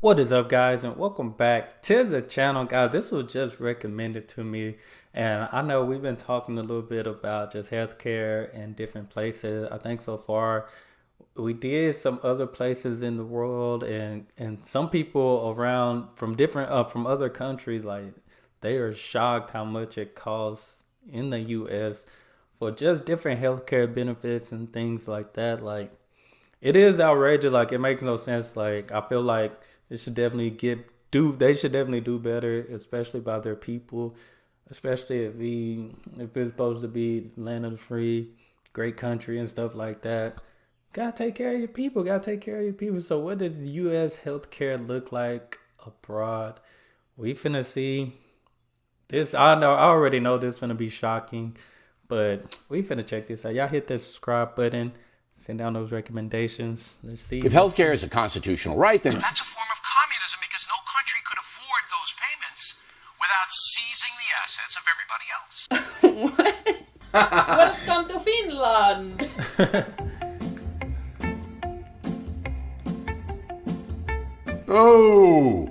What is up, guys, and welcome back to the channel, guys. This was just recommended to me, and I know we've been talking a little bit about just healthcare in different places. I think so far we did some other places in the world, and some people around from different from other countries, like they are shocked how much it costs in the U.S. for just different healthcare benefits and things like that. Like, it is outrageous. Like, it makes no sense. Like, I feel like it should definitely they should definitely do better, especially by their people, especially if it's supposed to be land of the free, great country and stuff like that. Gotta take care of your people. Gotta take care of your people. So what does U.S. healthcare look like abroad? We finna see this. I already know this finna be shocking, but we finna check this out. Y'all hit that subscribe button. Send down those recommendations. Let's see. If healthcare is a constitutional right, then that's a form of communism because no country could afford those payments without seizing the assets of everybody else. Welcome to Finland! Oh!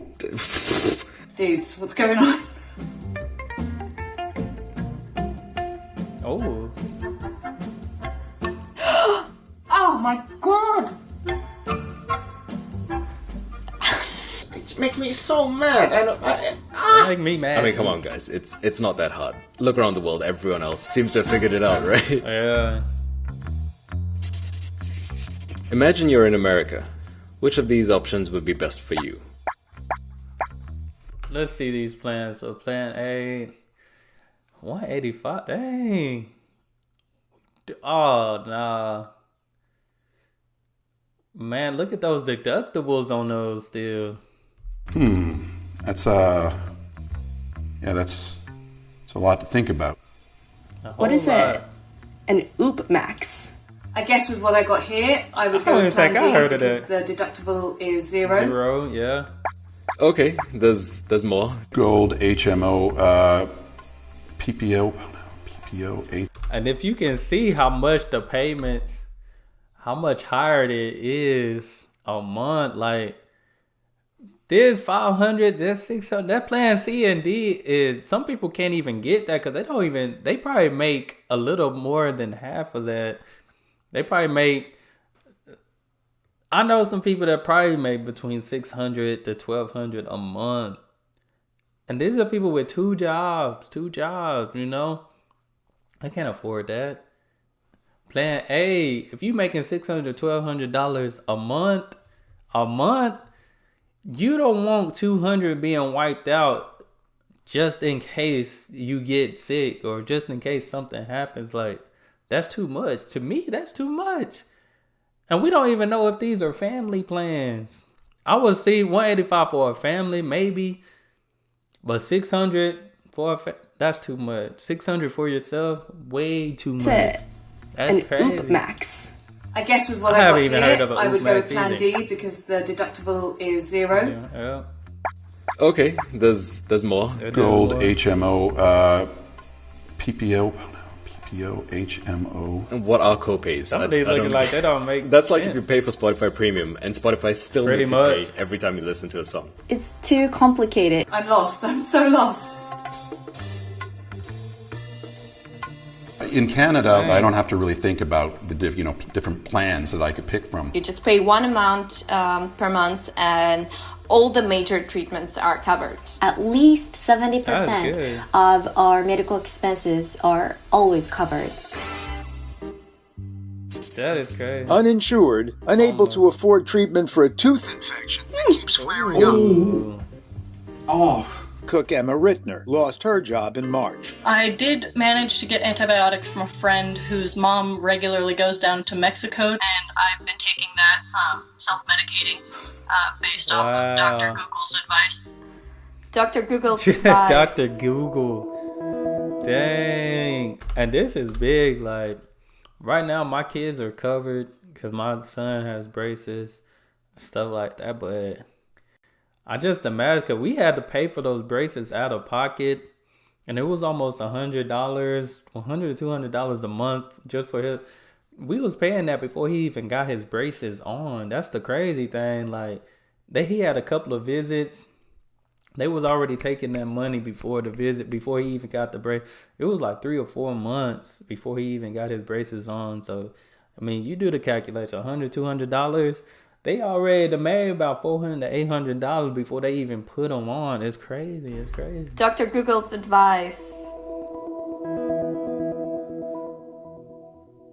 Dudes, what's going on? Oh. Oh my god! It's making me so mad. Make me mad. I mean, come on, guys. It's not that hard. Look around the world. Everyone else seems to have figured it out, right? Yeah. Imagine you're in America. Which of these options would be best for you? Let's see these plans. So plan A, 185. Dang. Oh, nah. Man, look at those deductibles on those still. That's that's a lot to think about. What is it? An Oop Max. I guess with what I got here, I would I go don't with plan think I D heard of because the deductible is zero. Zero, yeah. Okay, there's more. Gold, HMO, PPO, PPO, And if you can see how much the payments, how much higher it is a month, like this 500, this 600, that plan C and D is, some people can't even get that because they probably make a little more than half of that. They probably make, I know some people that probably make between 600 to 1200 a month. And these are people with two jobs, you know? I can't afford that. Plan A, if you making $600 to $1,200 a month, you don't want 200 being wiped out just in case you get sick or just in case something happens. Like, that's too much. To me, that's too much. And we don't even know if these are family plans. I would see 185 for a family, maybe, but 600 for that's too much. 600 for yourself, way too much. That's That's crazy. Oop Max. I guess with what I I got haven't even heard here, of a I would go Max with plan either. D because the deductible is zero. Yeah. Okay, there's more. Gold, HMO, PPO, PPO, HMO. And what are copays? Some of these looking like they don't make That's like sense. if you pay for Spotify Premium and Spotify still Pretty makes you much. pay every time you listen to a song. It's too complicated. I'm lost. I'm so lost. In Canada, I don't have to really think about the different plans that I could pick from. You just pay one amount per month and all the major treatments are covered. At least That's 70% good. of our medical expenses are always covered. That is crazy. Uninsured, unable to afford treatment for a tooth infection that keeps flaring up. Oh, Cook Emma Rittner lost her job in March. I did manage to get antibiotics from a friend whose mom regularly goes down to Mexico, and I've been taking that, self-medicating, based off of Dr. Google's advice. Dr. Google's advice. Dr. Google. Dang. And this is big. Like, right now, my kids are covered because my son has braces, stuff like that. But I just imagine, because we had to pay for those braces out of pocket. And it was almost $100, $100 to $200 a month just for him. We was paying that before he even got his braces on. That's the crazy thing. Like, he had a couple of visits. They was already taking that money before the visit, before he even got the brace. It was like 3 or 4 months before he even got his braces on. So, I mean, you do the calculation, $100, $200. They already made about $400 to $800 before they even put them on. It's crazy. It's crazy. Dr. Google's advice.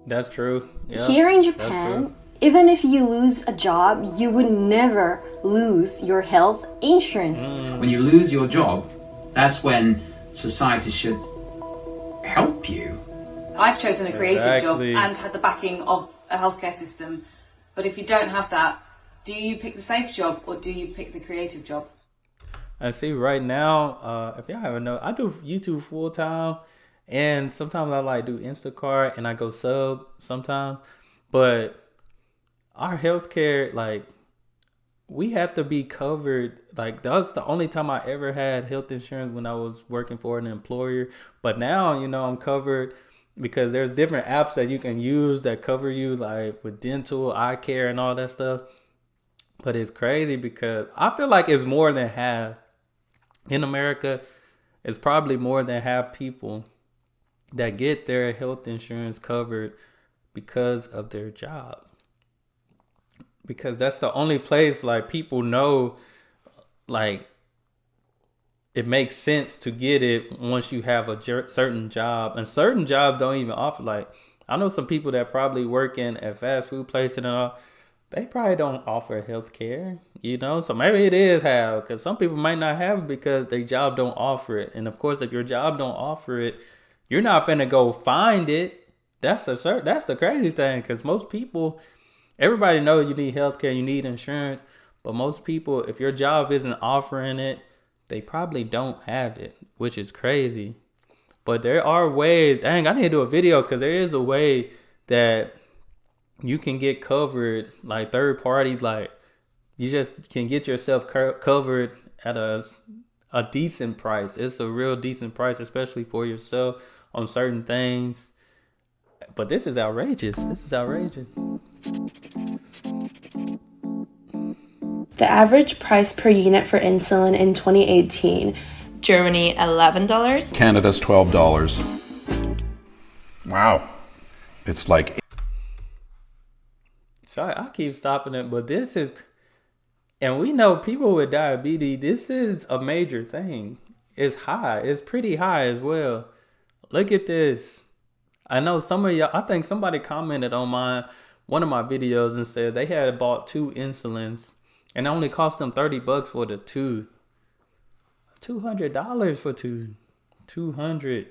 That's true. Yeah, here in Japan, even if you lose a job, you would never lose your health insurance. When you lose your job, that's when society should help you. I've chosen a creative Exactly. job and had the backing of a healthcare system. But if you don't have that, do you pick the safe job or do you pick the creative job? And see, right now, if y'all haven't know, I do YouTube full time, and sometimes I like do Instacart and I go sub sometimes. But our healthcare, like, we have to be covered. Like, that's the only time I ever had health insurance, when I was working for an employer. But now, you know, I'm covered because there's different apps that you can use that cover you, like with dental, eye care, and all that stuff. But it's crazy because I feel like it's more than half. In America, it's probably more than half people that get their health insurance covered because of their job. Because that's the only place, like, people know, like, it makes sense to get it once you have a certain job. And certain jobs don't even offer, like, I know some people that probably work in a fast food place and all, they probably don't offer health care, you know? So maybe it is how, because some people might not have it because their job don't offer it. And of course, if your job don't offer it, you're not finna go find it. That's the crazy thing, because most people, everybody knows you need health care, you need insurance. But most people, if your job isn't offering it, they probably don't have it, which is crazy. But there are ways, dang, I need to do a video, because there is a way that you can get covered, like third party, like you just can get yourself covered at a decent price. It's a real decent price, especially for yourself on certain things. But this is outrageous. This is outrageous. The average price per unit for insulin in 2018. Germany, $11. Canada's $12. Wow. It's like... Sorry, I keep stopping it, but this is... And we know people with diabetes, this is a major thing. It's high. It's pretty high as well. Look at this. I know some of y'all... I think somebody commented on one of my videos and said they had bought 2 insulins and it only cost them $30 for the 2. $200 for 2. $200.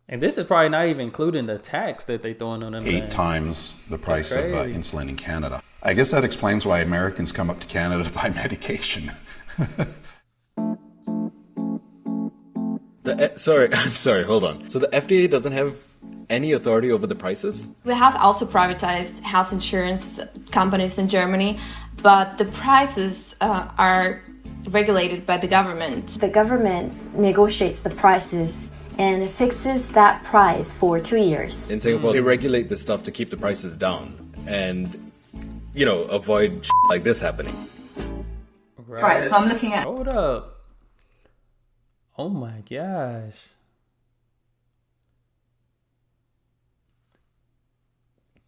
And this is probably not even including the tax that they throwing on them. 8 times the price of insulin in Canada. I guess that explains why Americans come up to Canada to buy medication. I'm sorry, hold on. So the FDA doesn't have any authority over the prices? We have also privatized health insurance companies in Germany, but the prices are regulated by the government. The government negotiates the prices and fixes that price for 2 years. In Singapore, they regulate this stuff to keep the prices down and, you know, avoid like this happening. Right, so I'm looking at... Hold up. Oh my gosh.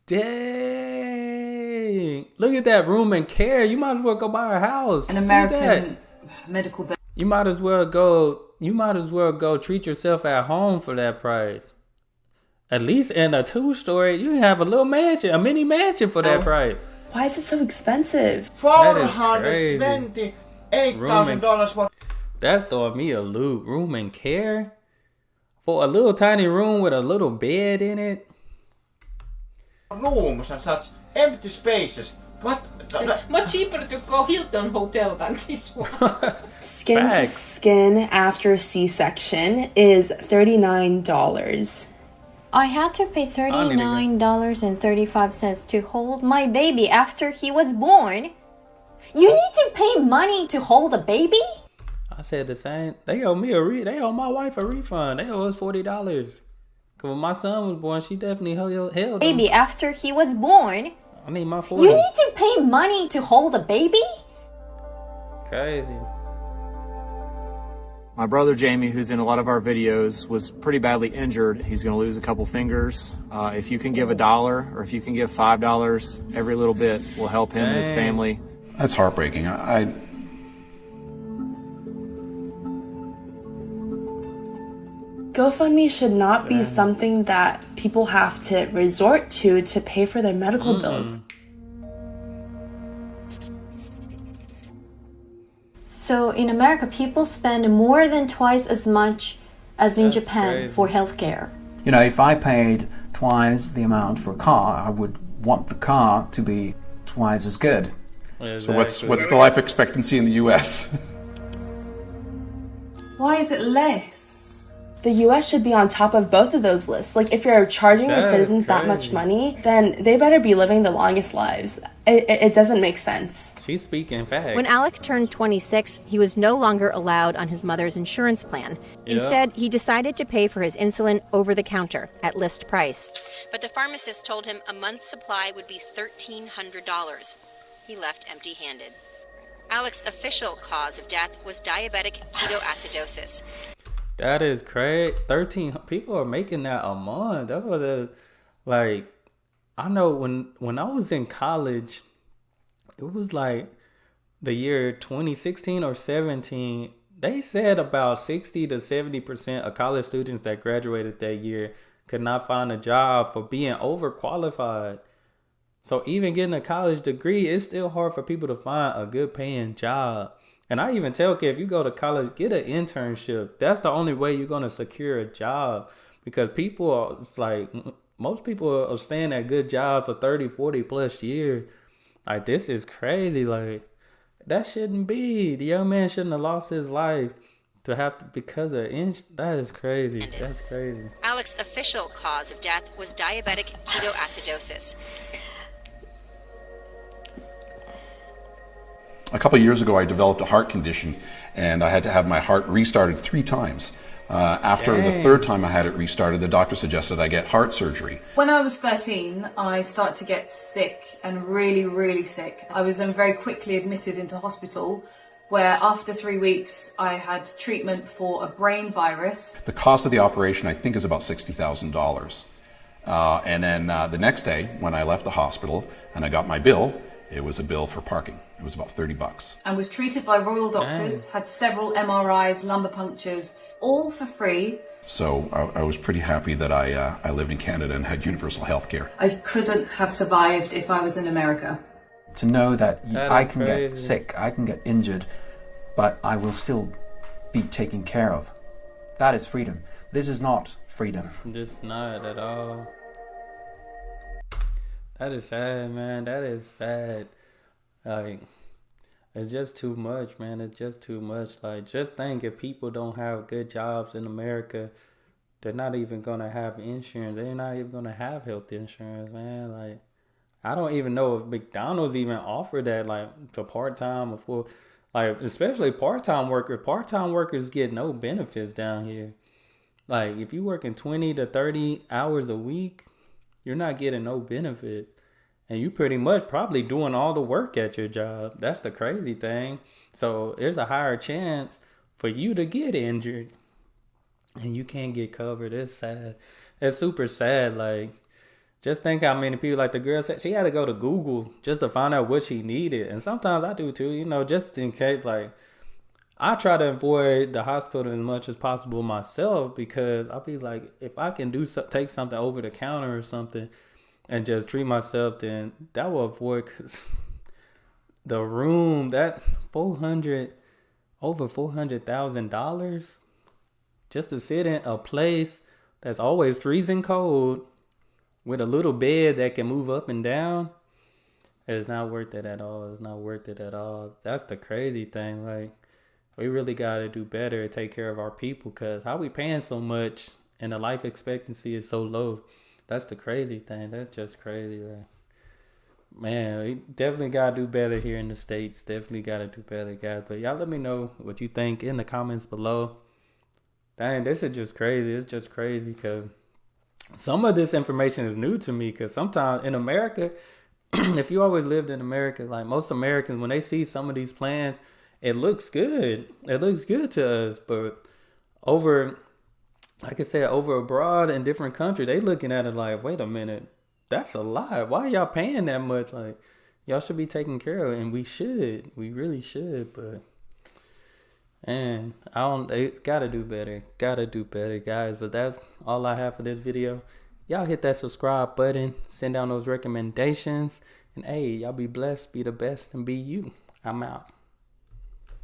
Dang. Look at that room and care. You might as well go buy a house. An American medical bill. You might as well go treat yourself at home for that price. At least in a 2-story, you have a little mansion, a mini mansion for that price. Why is it so expensive? $428,000. That's throwing me a loop. Room and care? For a little tiny room with a little bed in it? Rooms and such empty spaces. What? Much cheaper to go Hilton hotel than this one. Skin to skin after C-section is $39. I had to pay $39.35 to hold my baby after he was born. You need to pay money to hold a baby? I said the same. They owe me they owe my wife a refund. They owe us $40. Cause when my son was born, she definitely held him. Baby after he was born. I need my $40. You need to pay money to hold a baby? Crazy. My brother Jamie, who's in a lot of our videos, was pretty badly injured. He's going to lose a couple fingers. If you can give $1 or if you can give $5, every little bit will help him and his family. That's heartbreaking. GoFundMe should not be something that people have to resort to pay for their medical bills. So in America, people spend more than twice as much as in Japan for healthcare. You know, if I paid twice the amount for a car, I would want the car to be twice as good. So what's the life expectancy in the U.S.? Why is it less? The US should be on top of both of those lists. Like, if you're charging your citizens that much money, then they better be living the longest lives. It doesn't make sense. She's speaking facts. When Alec turned 26, he was no longer allowed on his mother's insurance plan. Instead, he decided to pay for his insulin over the counter at list price. But the pharmacist told him a month's supply would be $1,300. He left empty-handed. Alec's official cause of death was diabetic ketoacidosis. That is crazy. 13 people are making that a month. That's what like, I know when I was in college, it was like the year 2016 or 17. They said about 60 to 70% of college students that graduated that year could not find a job for being overqualified. So even getting a college degree, it's still hard for people to find a good paying job. And I even tell kids, if you go to college, get an internship. That's the only way you're going to secure a job. Because people are, it's like, most people are staying at good jobs for 30, 40 plus years. Like, this is crazy. Like, that shouldn't be. The young man shouldn't have lost his life to have to, because of that is crazy. That's crazy. Alec's official cause of death was diabetic ketoacidosis. A couple of years ago, I developed a heart condition, and I had to have my heart restarted 3 times. After the 3rd time I had it restarted, the doctor suggested I get heart surgery. When I was 13, I started to get sick, and really, really sick. I was then very quickly admitted into hospital, where after 3 weeks, I had treatment for a brain virus. The cost of the operation, I think, is about $60,000. And then the next day, when I left the hospital and I got my bill, it was a bill for parking. It was about $30. And was treated by royal doctors, had several MRIs, lumbar punctures, all for free. So I was pretty happy that I lived in Canada and had universal health care. I couldn't have survived if I was in America. To know that I can get sick, I can get injured, but I will still be taken care of. That is freedom. This is not freedom. This not at all. That is sad, man. That is sad. Like, it's just too much, man. It's just too much. Like, just think, if people don't have good jobs in America, they're not even gonna have insurance. They're not even gonna have health insurance, man. Like, I don't even know if McDonald's even offer that, like, for part-time or for, like, especially part-time workers. Part-time workers get no benefits down here. Like, if you working 20 to 30 hours a week, you're not getting no benefits. And you pretty much probably doing all the work at your job. That's the crazy thing. So there's a higher chance for you to get injured. And you can't get covered. It's sad. It's super sad. Like, just think how many people, like the girl said, she had to go to Google just to find out what she needed. And sometimes I do too, you know, just in case. Like, I try to avoid the hospital as much as possible myself, because I'll be like, if I can take something over the counter or something and just treat myself, then that will avoid, cause the room, that over $400,000 just to sit in a place that's always freezing cold with a little bed that can move up and down. It's not worth it at all. It's not worth it at all. That's the crazy thing. Like, we really got to do better and take care of our people, because how we paying so much and the life expectancy is so low. That's the crazy thing. That's just crazy. Like, man, we definitely got to do better here in the States. Definitely got to do better, guys. But y'all let me know what you think in the comments below. Dang, this is just crazy. It's just crazy, because some of this information is new to me, because sometimes in America, if you always lived in America, like most Americans, when they see some of these plans, it looks good. It looks good to us, but over, like I said, over abroad in different countries, they looking at it like, wait a minute, that's a lot. Why are y'all paying that much? Like, y'all should be taken care of, and we really should, but. And they gotta do better, guys. But that's all I have for this video. Y'all hit that subscribe button, send down those recommendations, and hey, y'all be blessed, be the best, and be you. I'm out.